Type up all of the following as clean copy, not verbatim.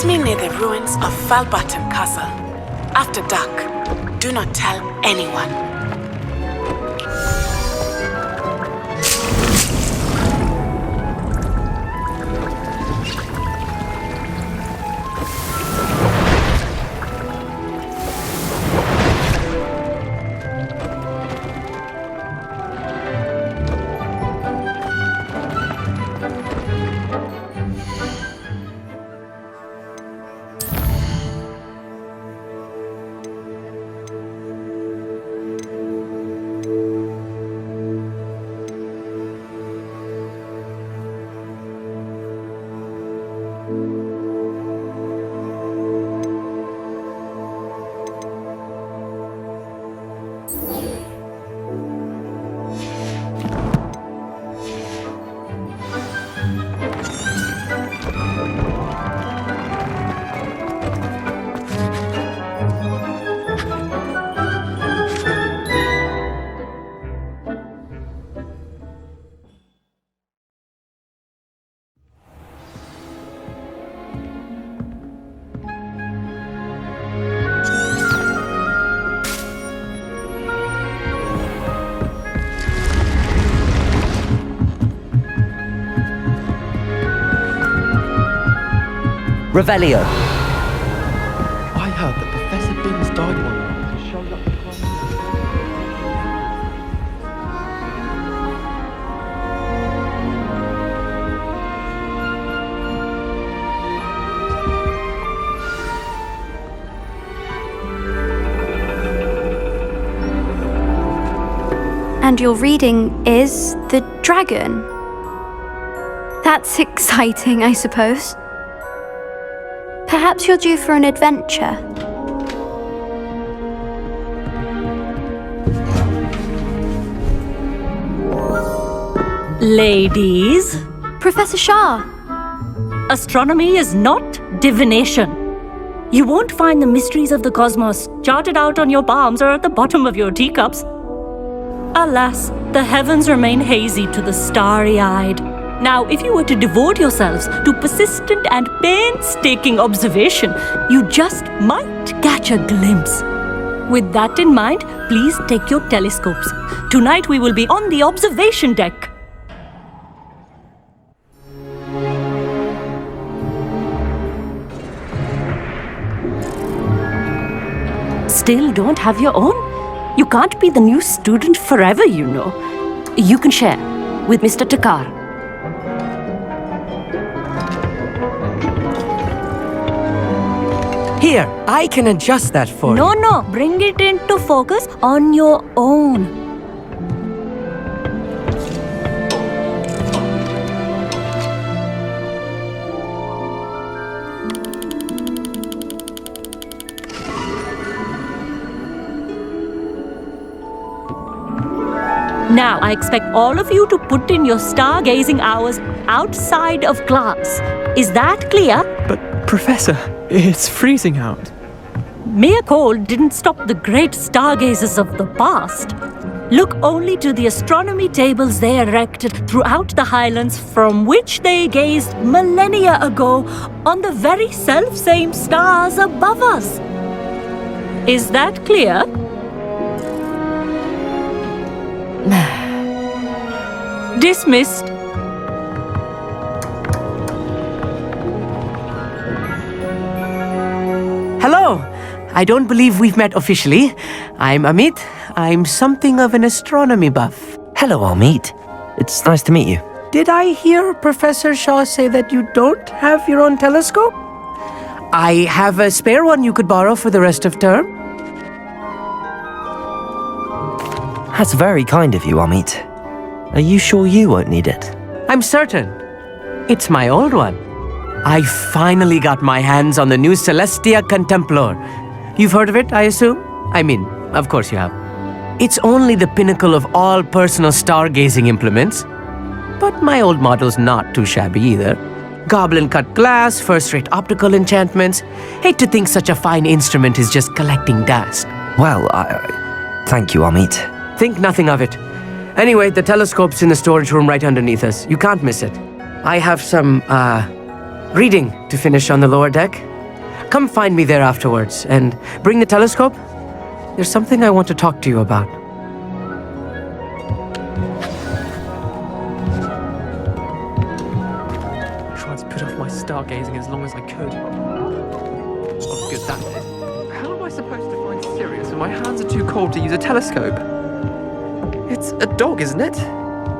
Meet me near the ruins of Falbutton Castle. After dark, do not tell anyone. Revelio. I heard that Professor Binns died one night and showed up the And your reading is the dragon. That's exciting, I suppose. Perhaps you're due for an adventure. Ladies, Professor Shah. astronomy is not divination. You won't find the mysteries of the cosmos charted out on your palms or at the bottom of your teacups. Alas, the heavens remain hazy to the starry-eyed. Now, if you were to devote yourselves to persistent and painstaking observation, you just might catch a glimpse. With that in mind, please take your telescopes. Tonight we will be on the observation deck. Still don't have your own? You can't be the new student forever, you know. You can share with Mr. Takar. Here, I can adjust that for you. No, bring it into focus on your own. Now, I expect all of you to put in your stargazing hours outside of class. Is that clear? But, Professor, it's freezing out. Mere cold didn't stop the great stargazers of the past. Look only to the astronomy tables they erected throughout the highlands from which they gazed millennia ago on the very self-same stars above us. Is that clear? Dismissed. Hello! I don't believe we've met officially. I'm Amit. I'm something of an astronomy buff. Hello, Amit. It's nice to meet you. Did I hear Professor Shaw say that you don't have your own telescope? I have a spare one you could borrow for the rest of term. That's very kind of you, Amit. Are you sure you won't need it? I'm certain. It's my old one. I finally got my hands on the new Celestia Contemplar. You've heard of it, I assume? I mean, of course you have. It's only the pinnacle of all personal stargazing implements. But my old model's not too shabby either. Goblin-cut glass, first-rate optical enchantments. Hate to think such a fine instrument is just collecting dust. Well, thank you, Amit. Think nothing of it. Anyway, the telescope's in the storage room right underneath us. You can't miss it. I have some, reading to finish on the lower deck. Come find me there afterwards, and bring the telescope. There's something I want to talk to you about. I tried to put off my stargazing as long as I could. Oh, good, that did. How am I supposed to find Sirius when my hands are too cold to use a telescope? It's a dog, isn't it?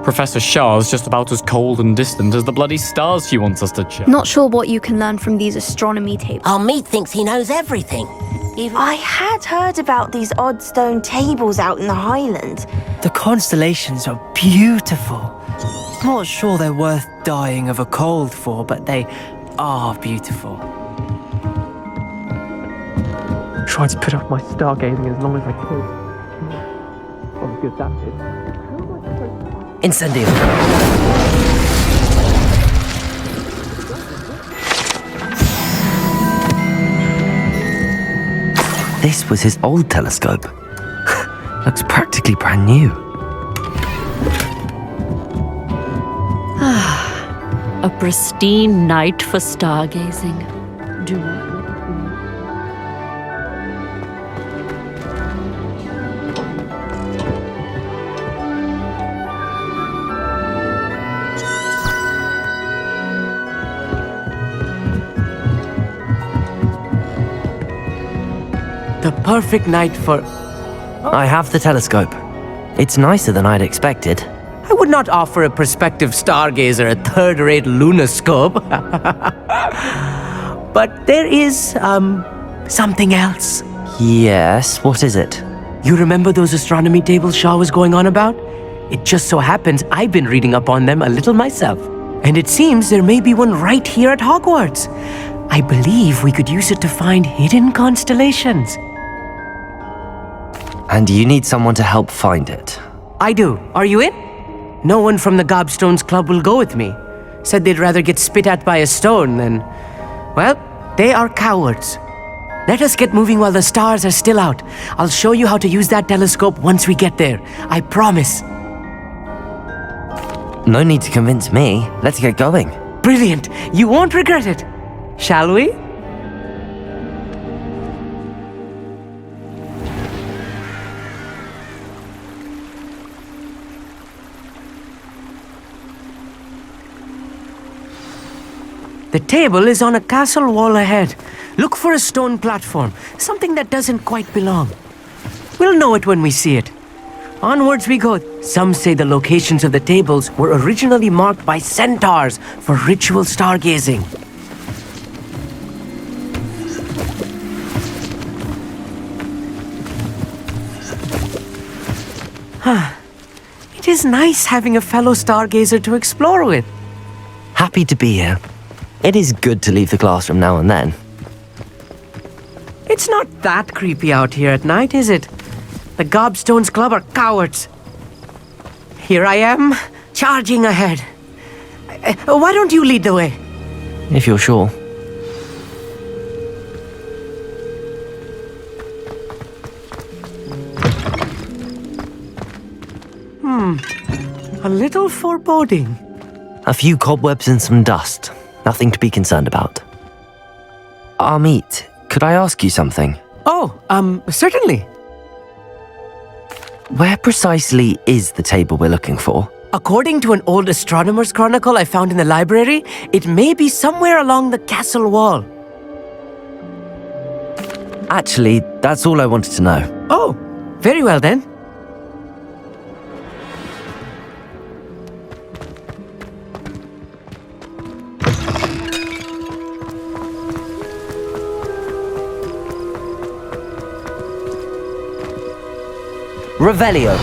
Professor Shah's just about as cold and distant as the bloody stars she wants us to check. Not sure what you can learn from these astronomy tables. Our meat thinks he knows everything. I had heard about these odd stone tables out in the Highlands. The constellations are beautiful. Not sure they're worth dying of a cold for, but they are beautiful. Tried to put off my stargazing as long as I could. Oh, good, that did. Incendio. This was his old telescope. Looks practically brand new. A pristine night for stargazing. Do not look The perfect night for... I have the telescope. It's nicer than I'd expected. I would not offer a prospective stargazer a third-rate lunoscope. But there is, something else. Yes, what is it? You remember those astronomy tables Shaw was going on about? It just so happens I've been reading up on them a little myself. And it seems there may be one right here at Hogwarts. I believe we could use it to find hidden constellations. And you need someone to help find it. I do. Are you in? No one from the Gobstones Club will go with me. Said they'd rather get spit at by a stone than... Well, they are cowards. Let us get moving while the stars are still out. I'll show you how to use that telescope once we get there. I promise. No need to convince me. Let's get going. Brilliant. You won't regret it. Shall we? The table is on a castle wall ahead. Look for a stone platform, something that doesn't quite belong. We'll know it when we see it. Onwards we go. Some say the locations of the tables were originally marked by centaurs for ritual stargazing. It is nice having a fellow stargazer to explore with. Happy to be here. It is good to leave the classroom now and then. It's not that creepy out here at night, is it? The Gobstones Club are cowards. Here I am, charging ahead. Why don't you lead the way? If you're sure. A little foreboding. A few cobwebs and some dust. Nothing to be concerned about. Amit, could I ask you something? Oh, certainly. Where precisely is the table we're looking for? According to an old astronomer's chronicle I found in the library, it may be somewhere along the castle wall. Actually, that's all I wanted to know. Oh, very well then. Revelio.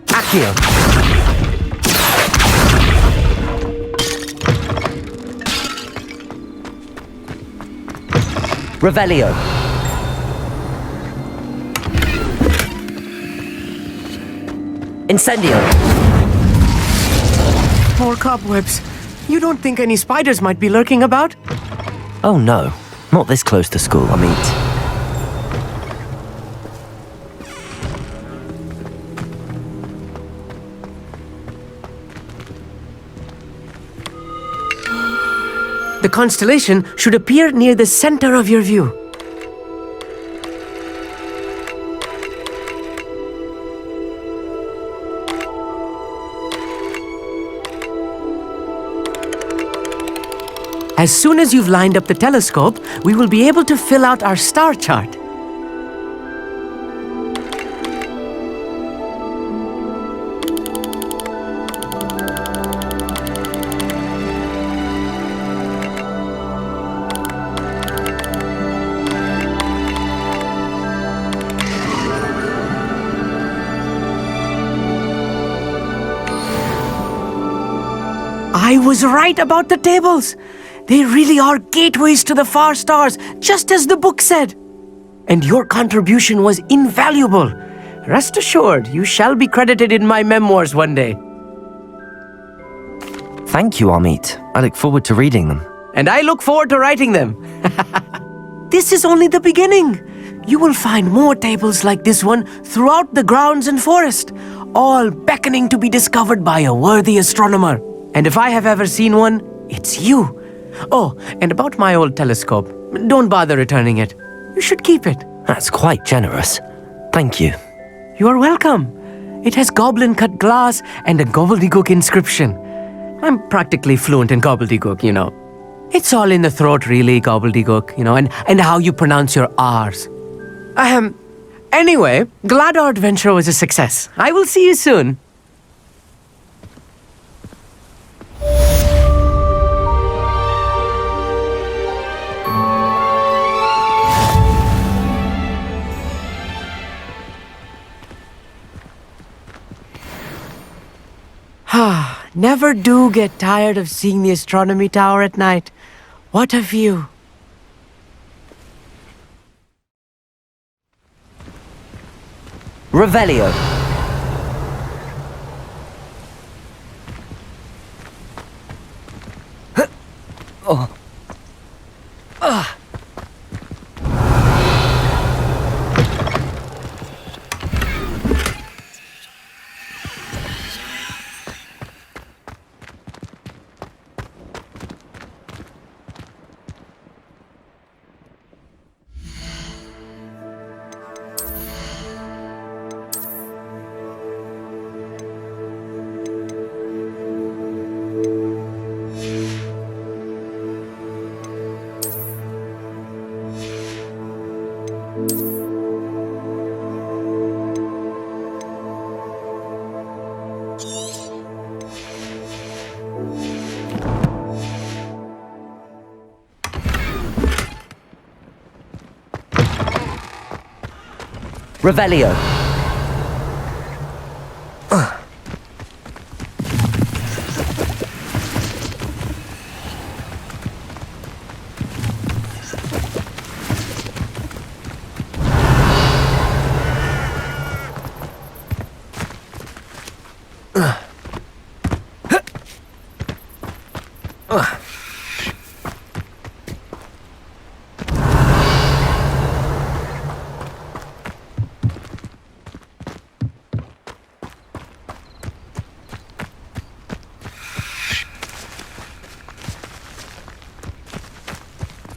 Accio. Revelio. Incendio. More cobwebs. You don't think any spiders might be lurking about? Oh no, not this close to school, Amit. The constellation should appear near the center of your view. As soon as you've lined up the telescope, we will be able to fill out our star chart. I was right about the tables. They really are gateways to the far stars, just as the book said. And your contribution was invaluable. Rest assured, you shall be credited in my memoirs one day. Thank you, Amit. I look forward to reading them. And I look forward to writing them. This is only the beginning. You will find more tables like this one throughout the grounds and forest, all beckoning to be discovered by a worthy astronomer. And if I have ever seen one, it's you. Oh, and about my old telescope, don't bother returning it. You should keep it. That's quite generous. Thank you. You are welcome. It has goblin-cut glass and a gobbledygook inscription. I'm practically fluent in gobbledygook, you know. It's all in the throat, really, gobbledygook, you know, and how you pronounce your R's. Anyway, glad our adventure was a success. I will see you soon. Never do get tired of seeing the astronomy tower at night. What a view. Revelio. Oh. Revelio.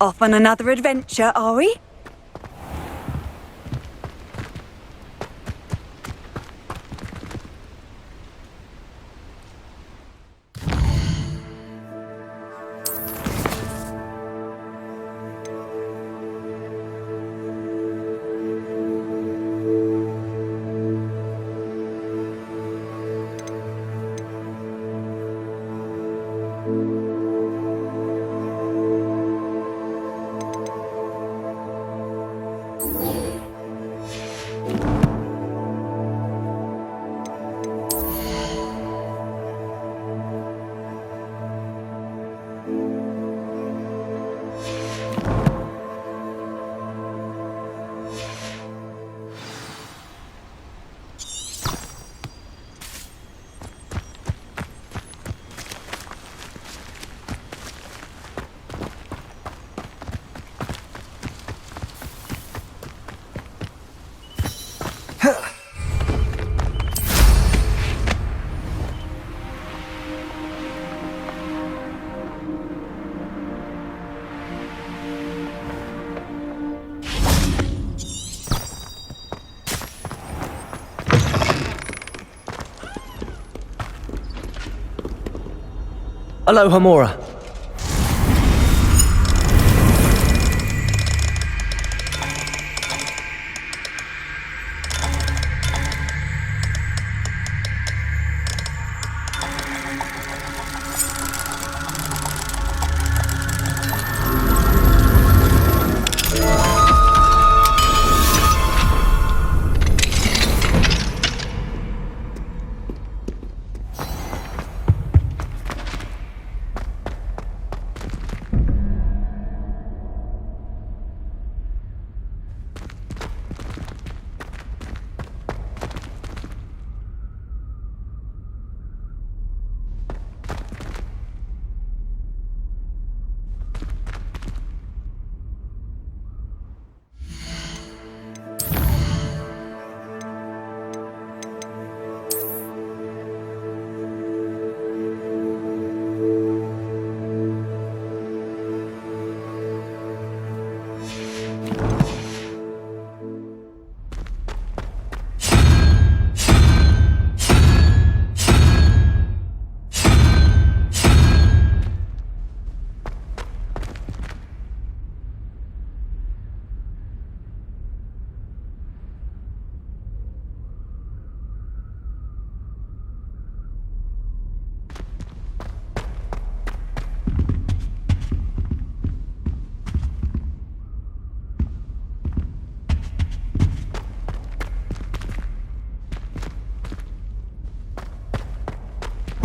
Off on another adventure, are we? Aloha, Mora.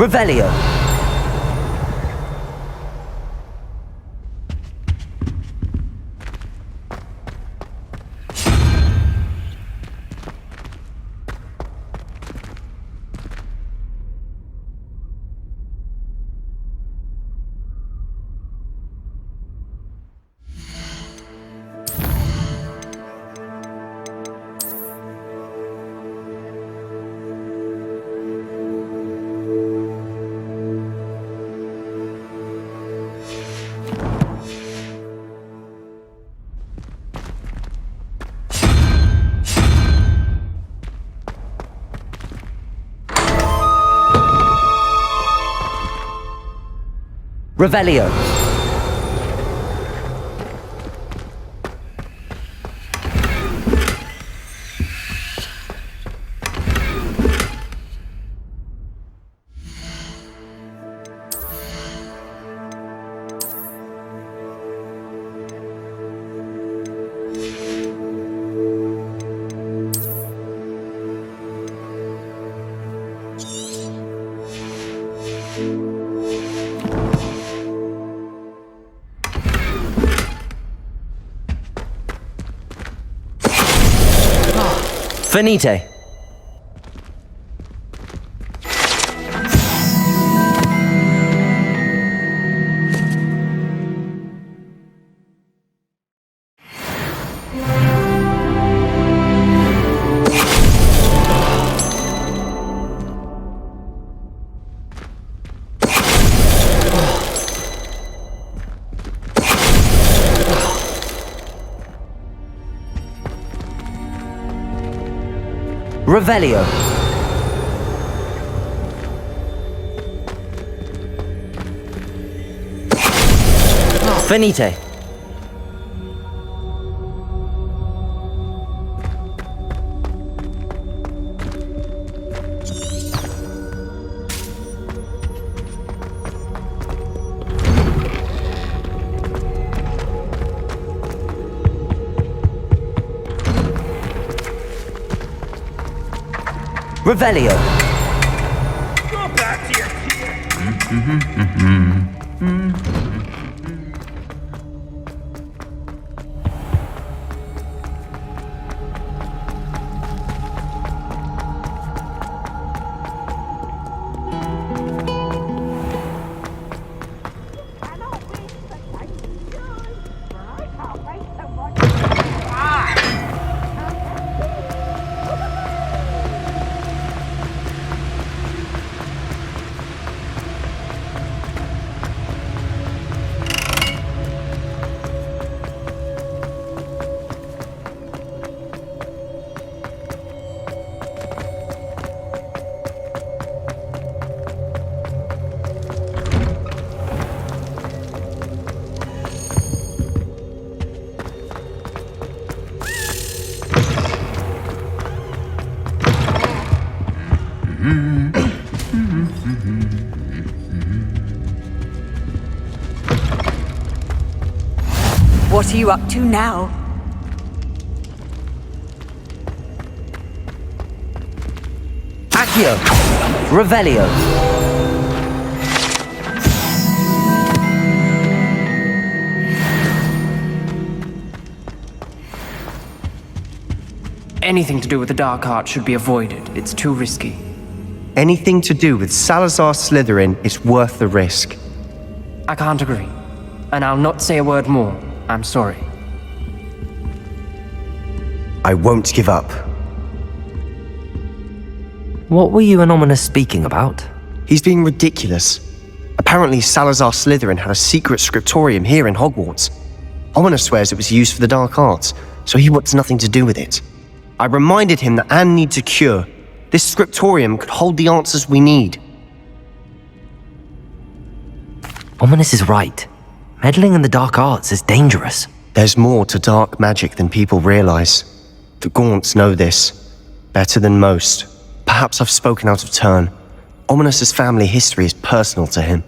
Revelio. Revelio. Finite. Revelio. Finite. Revelio. Go back to your What are you up to now? Accio! Revelio! Anything to do with the dark art should be avoided. It's too risky. Anything to do with Salazar Slytherin is worth the risk. I can't agree. And I'll not say a word more. I'm sorry. I won't give up. What were you and Ominous speaking about? He's being ridiculous. Apparently Salazar Slytherin had a secret scriptorium here in Hogwarts. Ominous swears it was used for the dark arts, so he wants nothing to do with it. I reminded him that Anne needs a cure. This scriptorium could hold the answers we need. Ominous is right. Meddling in the dark arts is dangerous. There's more to dark magic than people realize. The Gaunts know this. Better than most. Perhaps I've spoken out of turn. Ominous's family history is personal to him.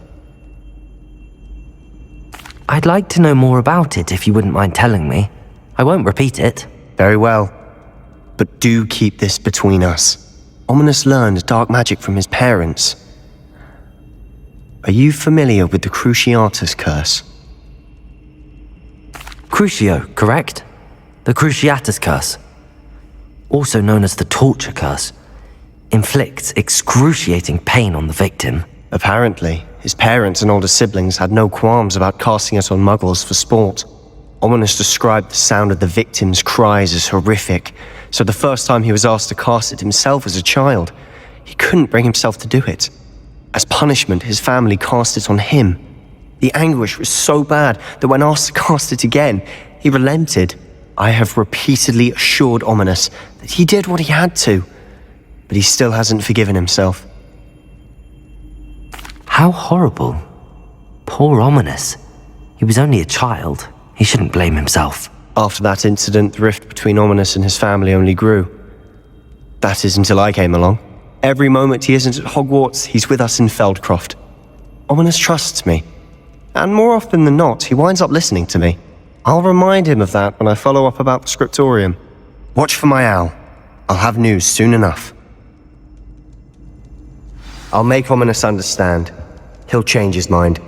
I'd like to know more about it if you wouldn't mind telling me. I won't repeat it. Very well. But do keep this between us. Ominous learned dark magic from his parents. Are you familiar with the Cruciatus Curse? Crucio, correct? The Cruciatus Curse. Also known as the Torture Curse. Inflicts excruciating pain on the victim. Apparently, his parents and older siblings had no qualms about casting it on muggles for sport. Ominous described the sound of the victim's cries as horrific, so the first time he was asked to cast it himself as a child, he couldn't bring himself to do it. As punishment, his family cast it on him. The anguish was so bad that when asked to cast it again, he relented. I have repeatedly assured Ominous that he did what he had to, but he still hasn't forgiven himself. How horrible. Poor Ominous. He was only a child. He shouldn't blame himself. After that incident, the rift between Ominous and his family only grew. That is until I came along. Every moment he isn't at Hogwarts, he's with us in Feldcroft. Ominous trusts me. And more often than not, he winds up listening to me. I'll remind him of that when I follow up about the scriptorium. Watch for my owl. I'll have news soon enough. I'll make Ominous understand. He'll change his mind.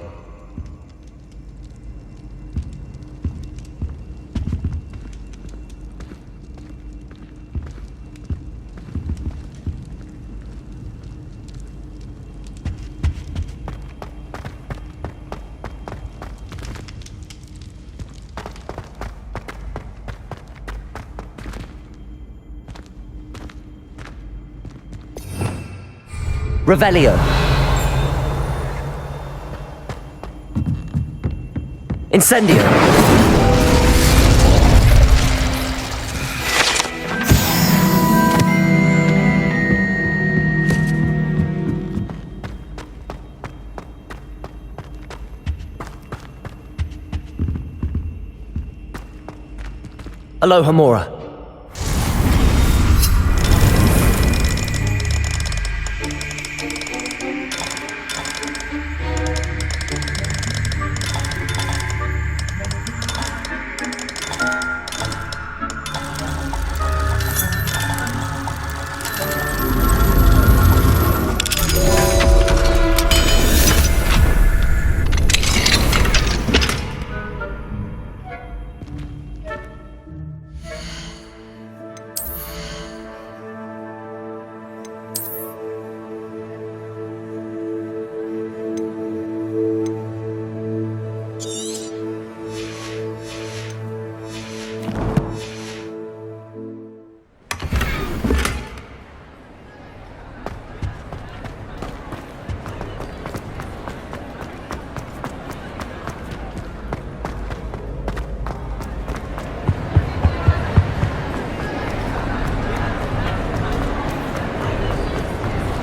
Revelio. Incendio. Aloha Mora.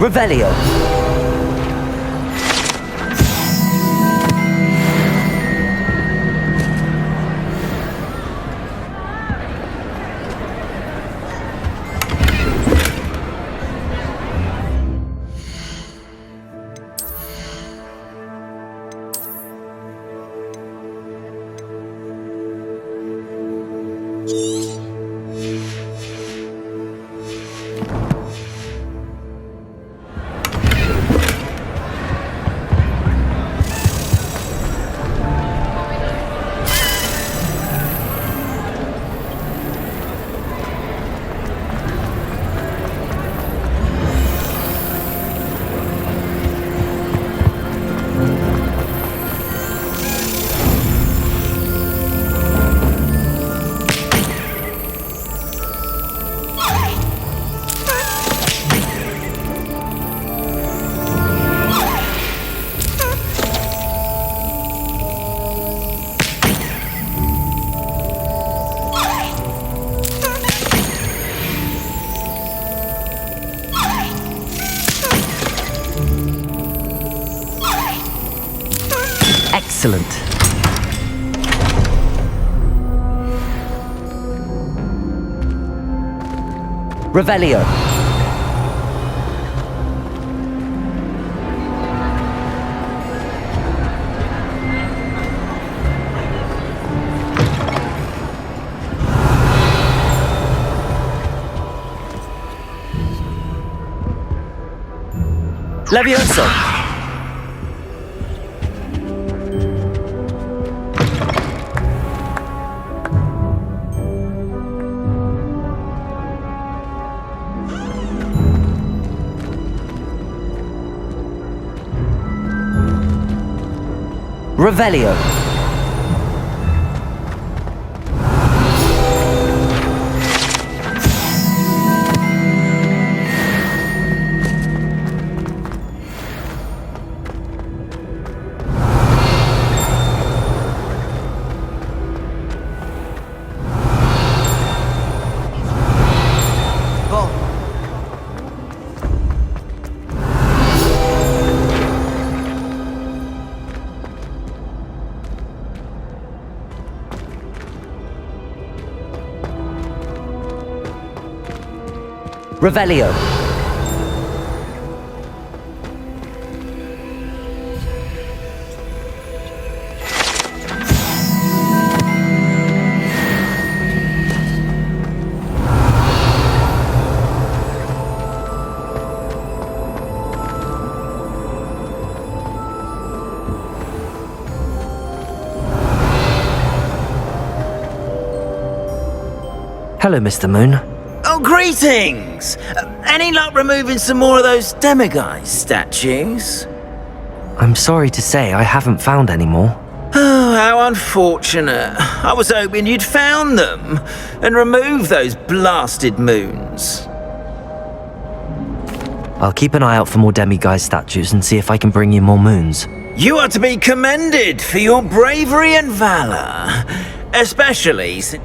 Revelio. Excellent. Revelio. Levioso. Revelio. Revelio. Hello, Mr. Moon. Oh, greetings! Any luck removing some more of those demiguise statues? I'm sorry to say I haven't found any more. Oh, how unfortunate. I was hoping you'd found them and removed those blasted moons. I'll keep an eye out for more demiguise statues and see if I can bring you more moons. You are to be commended for your bravery and valour, especially since...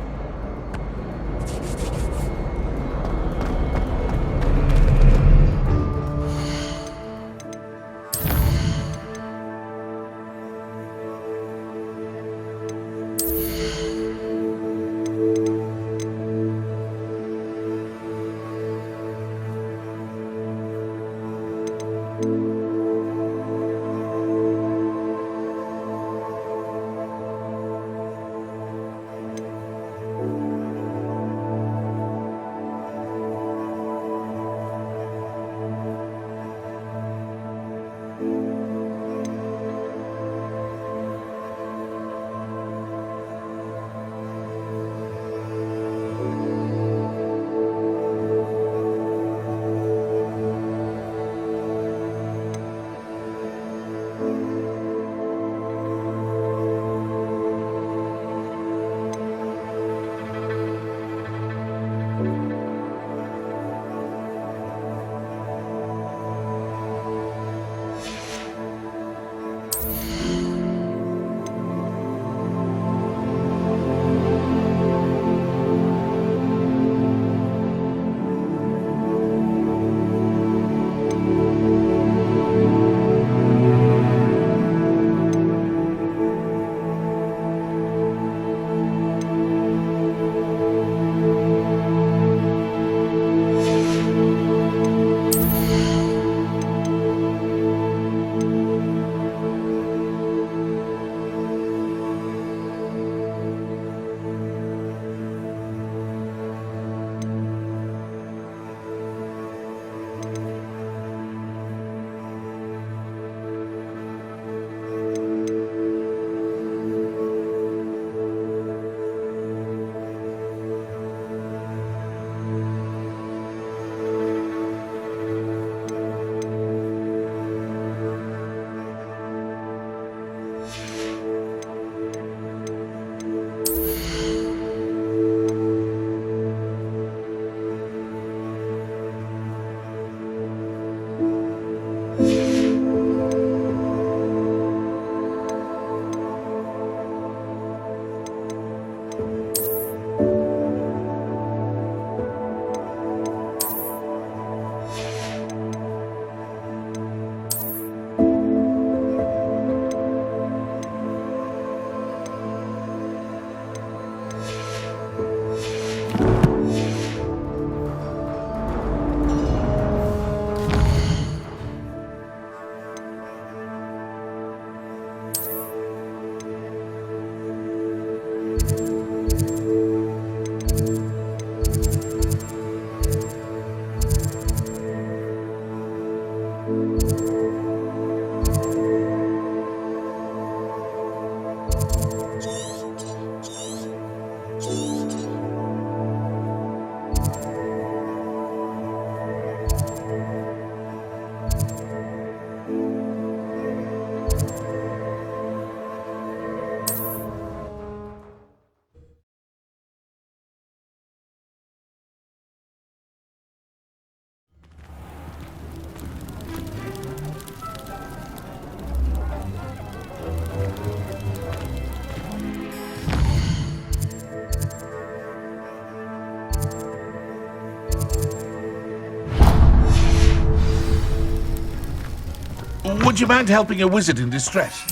Would you mind helping a wizard in distress?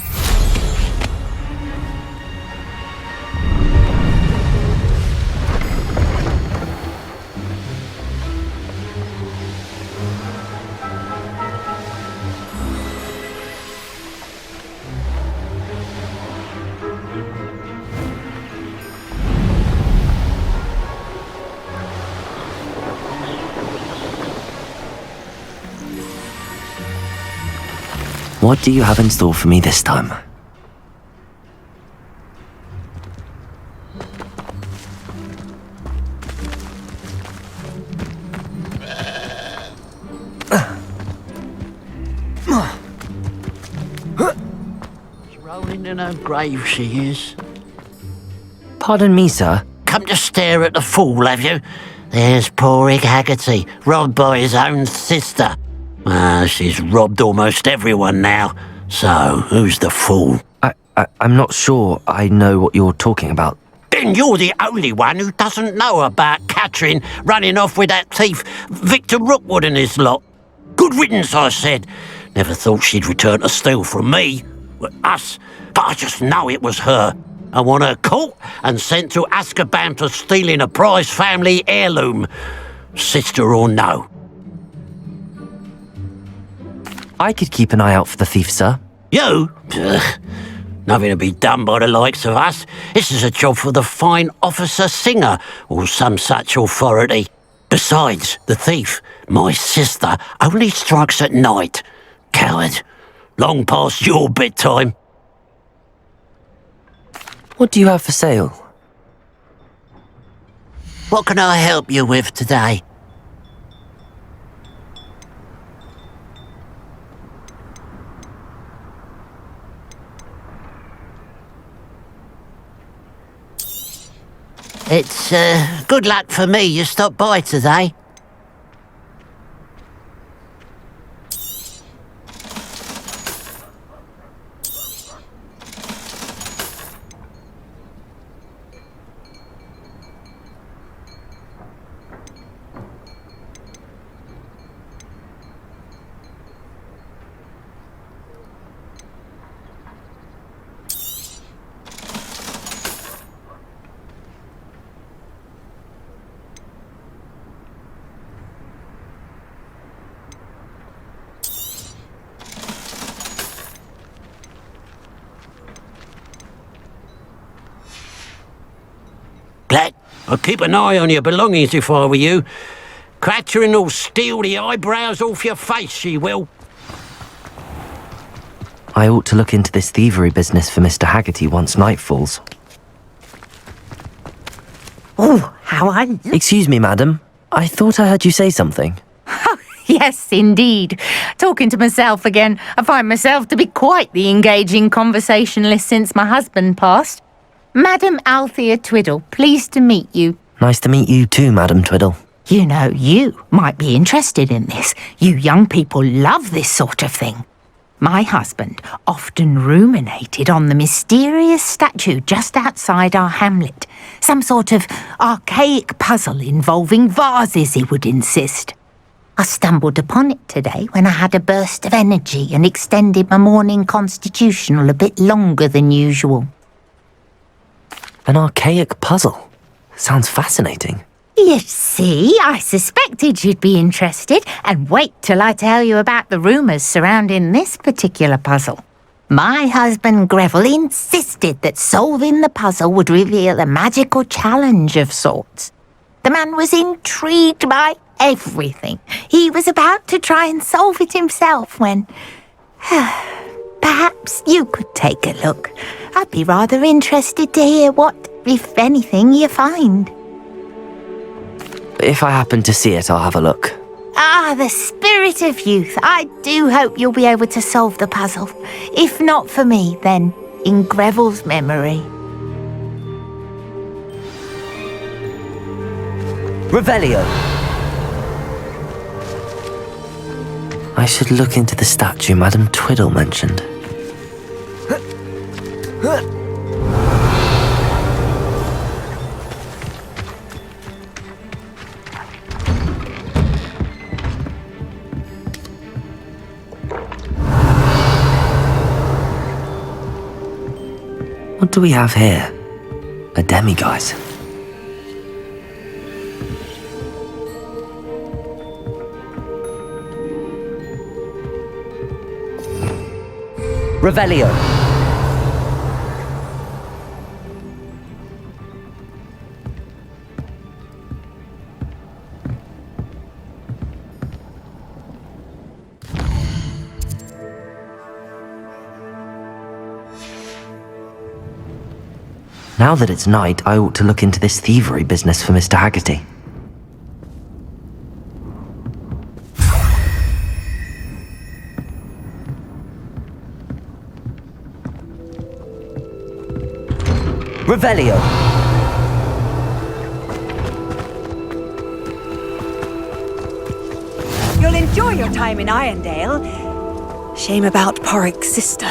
What do you have in store for me this time? She's rolling in her grave, she is. Pardon me, sir. Come to stare at the fool, have you? There's poor Ig Haggerty, robbed by his own sister. She's robbed almost everyone now. So, who's the fool? I'm not sure I know what you're talking about. Then you're the only one who doesn't know about Catherine running off with that thief, Victor Rookwood and his lot. Good riddance, I said. Never thought she'd return to steal from me. Us. But I just know it was her. I want her caught and sent to Azkaban for stealing a prize family heirloom. Sister or no. I could keep an eye out for the thief, sir. You? Nothing to be done by the likes of us. This is a job for the fine officer Singer, or some such authority. Besides, the thief, my sister, only strikes at night. Coward. Long past your bedtime. What do you have for sale? What can I help you with today? It's good luck for me you stopped by today. Glad. I'd keep an eye on your belongings if I were you. Catherine will steal the eyebrows off your face, she will. I ought to look into this thievery business for Mr. Haggerty once night falls. Oh, how I... Excuse me, madam. I thought I heard you say something. Yes, indeed. Talking to myself again. I find myself to be quite the engaging conversationalist since my husband passed. Madam Althea Twiddle, pleased to meet you. Nice to meet you too, Madam Twiddle. You know, you might be interested in this. You young people love this sort of thing. My husband often ruminated on the mysterious statue just outside our hamlet. Some sort of archaic puzzle involving vases, he would insist. I stumbled upon it today when I had a burst of energy and extended my morning constitutional a bit longer than usual. An archaic puzzle. Sounds fascinating. You see, I suspected you'd be interested, and wait till I tell you about the rumours surrounding this particular puzzle. My husband Greville insisted that solving the puzzle would reveal a magical challenge of sorts. The man was intrigued by everything. He was about to try and solve it himself when... Perhaps you could take a look. I'd be rather interested to hear what, if anything, you find. If I happen to see it, I'll have a look. Ah, the spirit of youth. I do hope you'll be able to solve the puzzle. If not for me, then in Greville's memory. Revelio! I should look into the statue Madam Twiddle mentioned. What do we have here? A demiguise. Revelio. Now that it's night, I ought to look into this thievery business for Mr. Haggerty. Revelio. You'll enjoy your time in Irondale. Shame about Porrick's sister.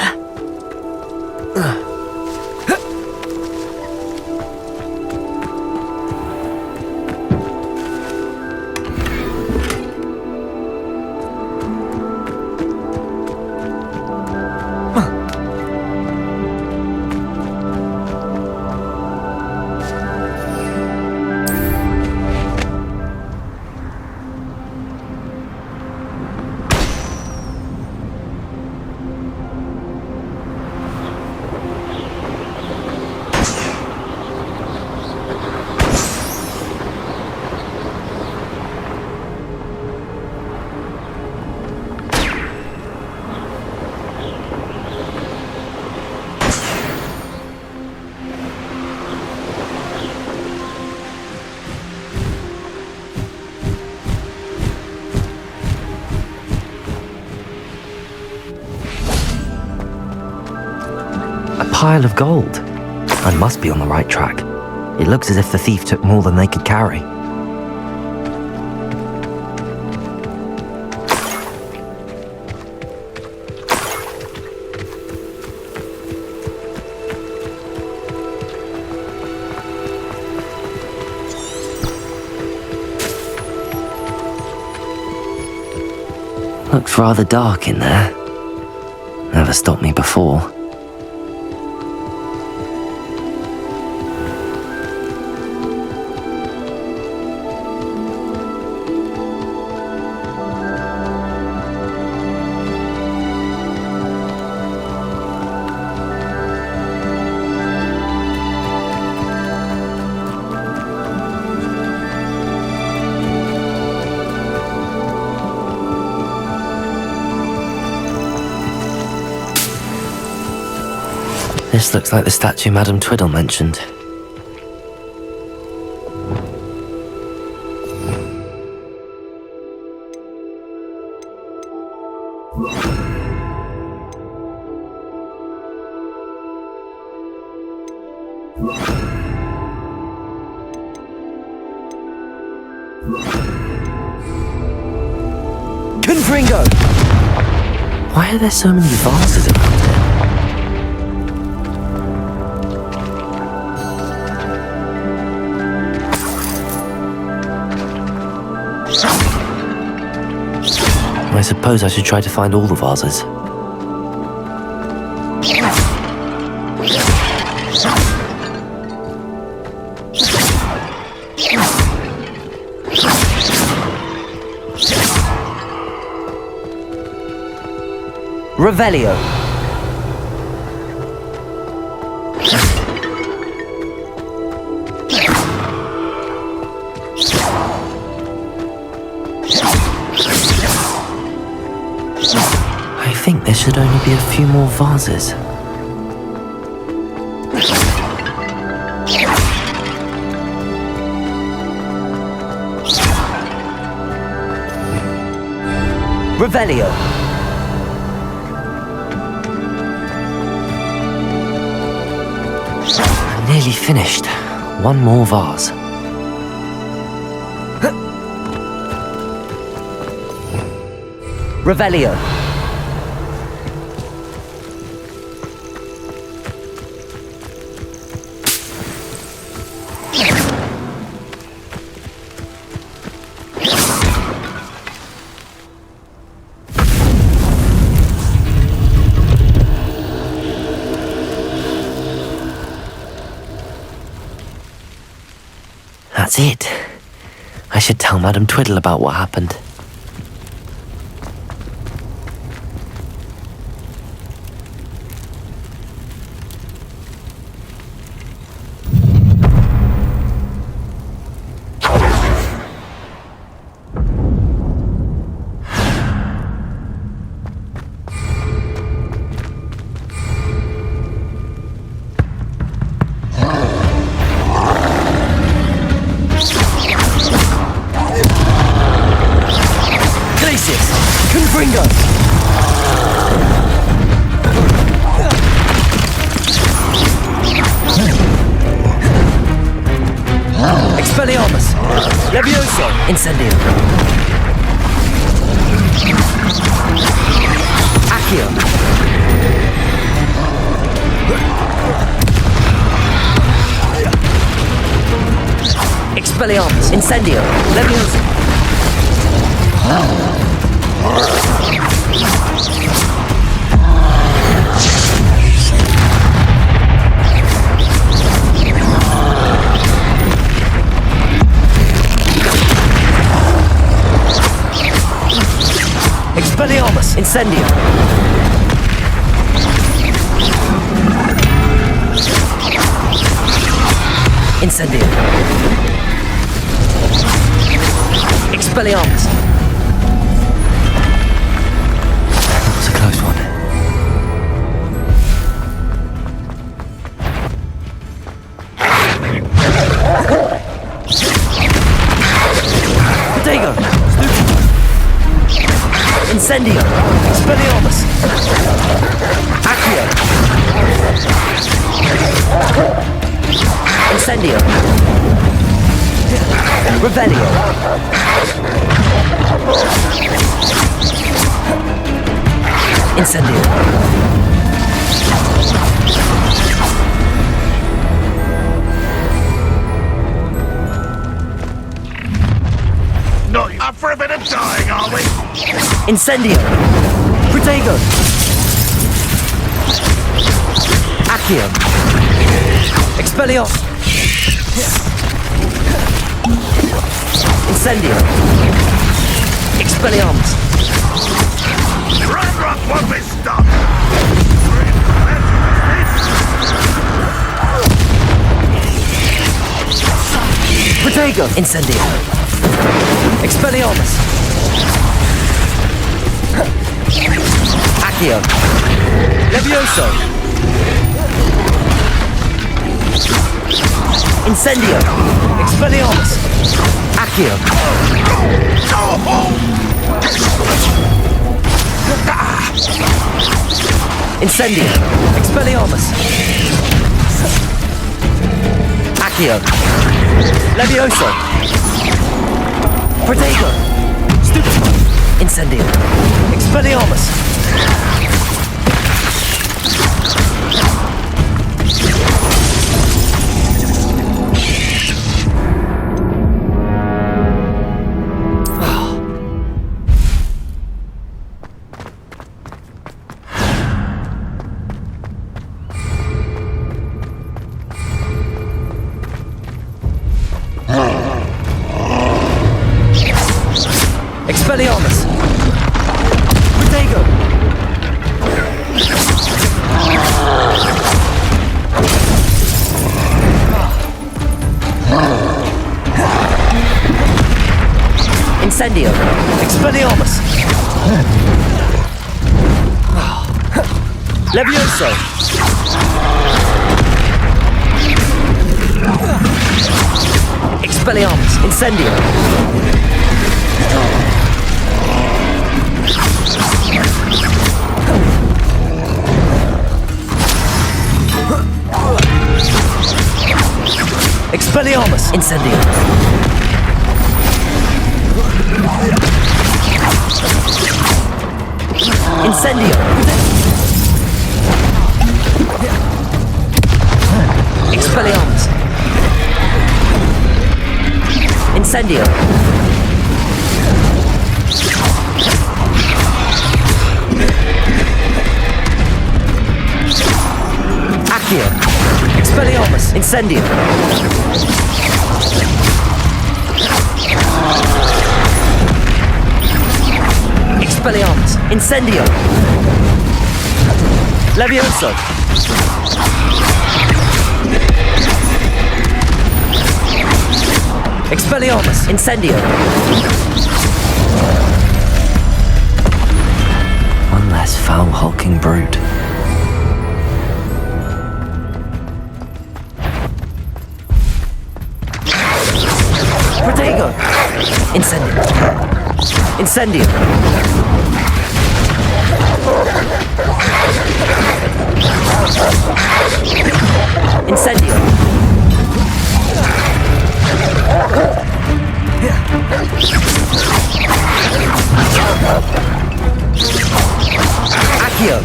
Pile of gold. I must be on the right track. It looks as if the thief took more than they could carry. Looks rather dark in there. Never stopped me before. This looks like the statue Madame Twiddle mentioned. Confringo! Why are there so many vases around here? I suppose I should try to find all the vases. Revelio. I think there should only be a few more vases. Revelio. I'm nearly finished. One more vase. Revelio. That's it. I should tell Madame Twiddle about what happened. Expelliarmus! Levioso! Incendio! Accio! Expelliarmus! Incendio! Levioso! Expelliarmus! Incendio! Incendio! Expelliarmus! That was a close one. Dago! Incendio! Expelliarmus! Accio! Incendio! Revelio! Incendio! Not up for a bit of dying, are we? Incendio! Protego! Accio! Expelliarmus! Incendio! Expelliarmus! Rock won't be stopped! Protego! Incendio! Expelliarmus! Accio! Levioso! Incendio! Expelliarmus! Accio! Incendio! Expelliarmus! Accio! Levioso! Protego! Stupefy! Incendio! Expelliarmus! Expelliarmus! Protego! Incendio! Expelliarmus! Levioso! Expelliarmus! Incendio! Expelliarmus! Incendio! Incendio! Expelliarmus! Incendio! Accio! Expelliarmus! Incendio! Expelliarmus! Incendio! Levioso! Expelliarmus! Incendio! One less foul hulking brute. Protego! Incendio! Incendio! Incendio! Accio!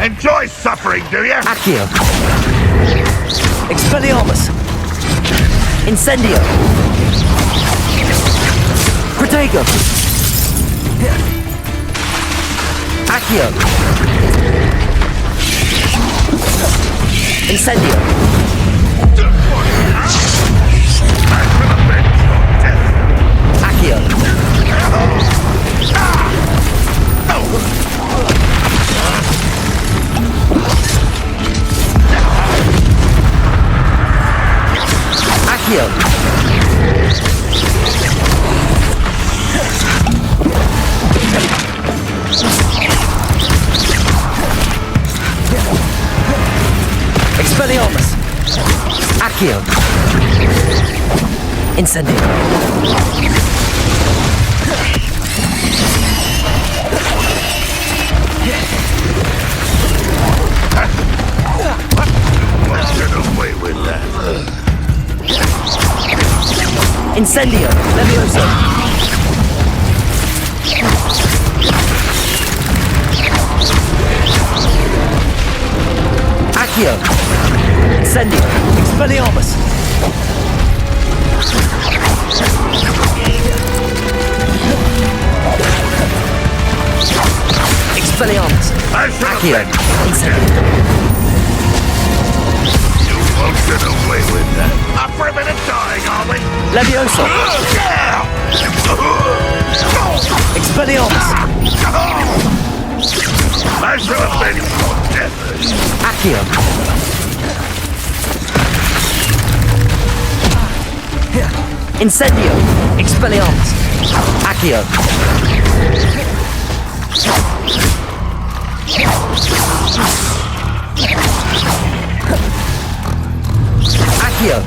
Enjoy suffering, do you? Accio! Expelliarmus! Incendio! Protego! Accio! Incendio! Accio! Accio! Expelliarmus! Accio! Incendio! Get away with that. Incendio! Levioso! Accio! Incendio! Expelliarmus! Expelliarmus! Accio! Incendio! You won't get away with that. Up for a bit of dying, are we? Levioso! Expelliarmus! I shall avenge your death. Accio! Incendio! Expelliarmus! Accio! Accio!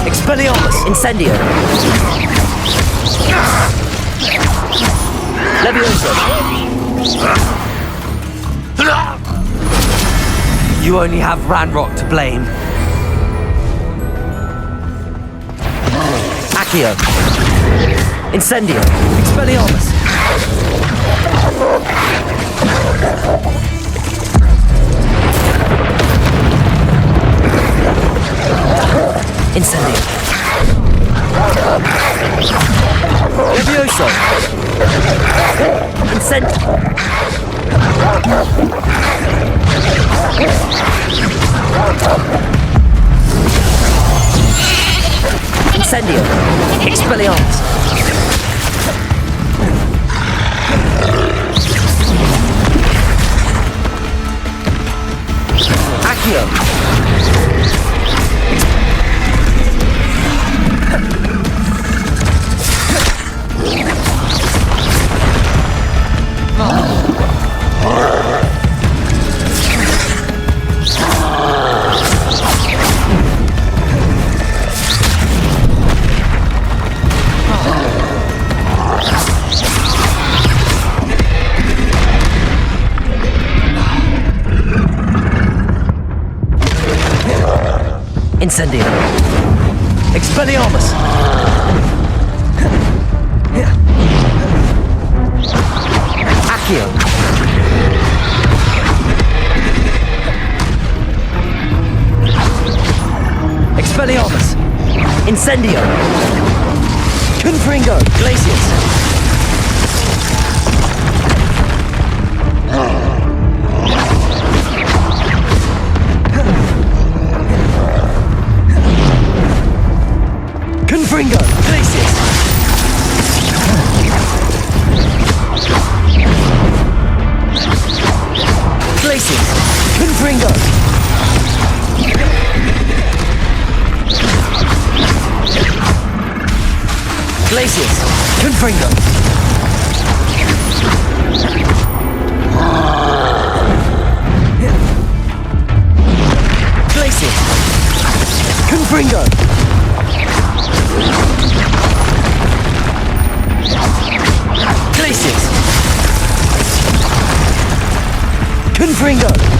Expelliarmus! Incendio! Levioso! You only have Ranrock to blame. Accio! Incendio! Expelliarmus! Incendio! Levioso! Incendio! Expelliarmus! Accio! Incendio! Expelliarmus! Accio! Expelliarmus! Incendio! Confringo! Glacius! Confringo. Glacier. Confringo. Glacier. Confringo.